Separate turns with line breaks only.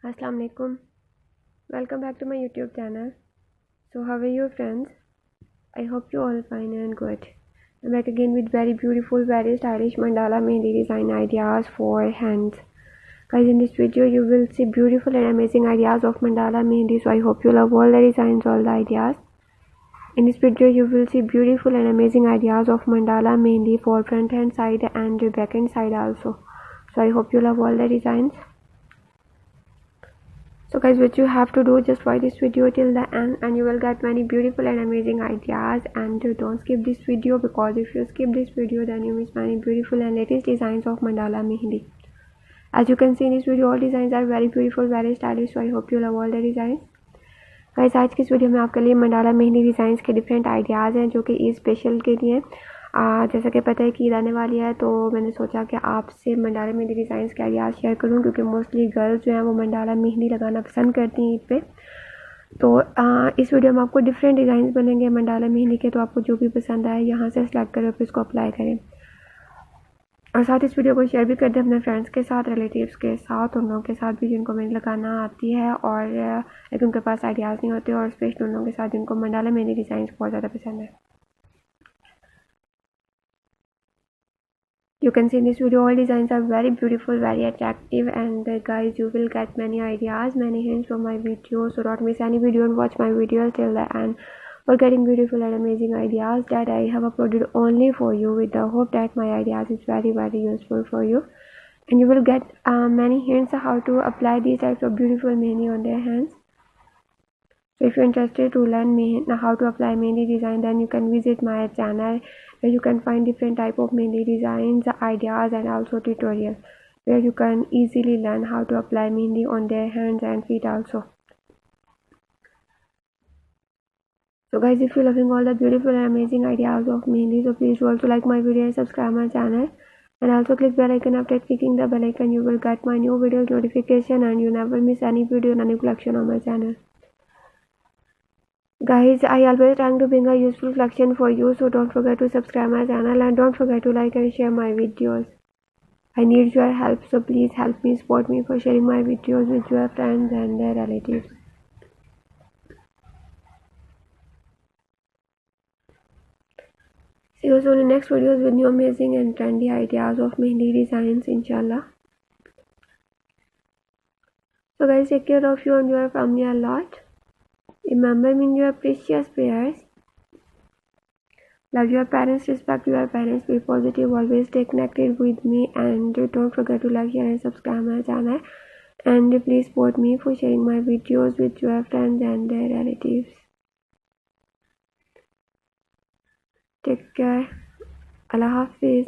Assalamu alaikum. Welcome back to my YouTube channel. So how are you friends? I hope you all fine and good. I'm back again with very beautiful, very stylish mandala mehndi design ideas for hands. Guys, in this video you will see beautiful and amazing ideas of mandala mehndi. So I hope you love all the designs, all the ideas. In this video you will see beautiful and amazing ideas of mandala mehndi for front hand side and back hand side also. So I hope you love all the designs. So guys, what you have to do, just watch this video till the end and you will get many beautiful and amazing ideas. And don't skip this video, because if you skip this video then you miss many beautiful and latest designs of mandala mehndi. As you can see in this video, all designs are very beautiful, very stylish. So I hope you love all the designs. Guys, आज की इस video में आपके लिए mandala mehndi designs के different ideas हैं जो कि ईद स्पेशल के लिए जैसा कि पता है कि ईद आने वाली है, तो मैंने सोचा कि आपसे मंडाला मेहंदी डिज़ाइंस के आइडियाज़ शेयर करूं, क्योंकि मोस्टली गर्ल्स जो हैं वो मंडाला मेहंदी लगाना पसंद करती हैं ईद पे। तो इस वीडियो में आपको डिफरेंट डिज़ाइंस बनेंगे मंडाला मेहंदी के, तो आपको जो भी पसंद आए यहाँ से सेलेक्ट करें फिर इसको अप्लाई करें। और साथ इस वीडियो को शेयर भी कर दें अपने फ्रेंड्स के साथ, रिलेटिव्स के साथ, उन लोगों के साथ भी जिनको मेहंदी लगाना आती है और लेकिन उनके पास आइडियाज़ नहीं होते, और स्पेशली उन लोगों के साथ जिनको मंडाला मेहंदी डिज़ाइंस बहुत ज़्यादा पसंद है। You can see in this video all designs are very beautiful, very attractive, and guys, you will get many ideas, many hints from my videos. So don't miss any video and watch my videos till the end for getting beautiful and amazing ideas that I have uploaded only for you, with the hope that my ideas is very useful for you, and you will get many hints how to apply these types of beautiful mehndi on their hands. So if you're interested to learn how to apply mehndi design, then you can visit my channel, where you can find different type of mehndi designs, ideas, and also tutorials, where you can easily learn how to apply mehndi on their hands and feet also. So guys, if you're loving all the beautiful and amazing ideas of mehndi, so please do also like my video and subscribe my channel, and also click bell icon. After clicking the bell icon, you will get my new videos notification and you never miss any video and any collection on my channel. Guys, I always trying to bring a useful collection for you, so don't forget to subscribe my channel and don't forget to like and share my videos. I need your help, so please help me, support me for sharing my videos with your friends and their relatives. See you soon in next videos with new amazing and trendy ideas of mehndi designs, inshallah. So guys, take care of you and your family a lot. Remember me in your precious prayers. Love your parents, respect your parents, be positive, always stay connected with me, and don't forget to like, share and subscribe my channel, and please support me for sharing my videos with your friends and their relatives. Take care. Allah Hafiz.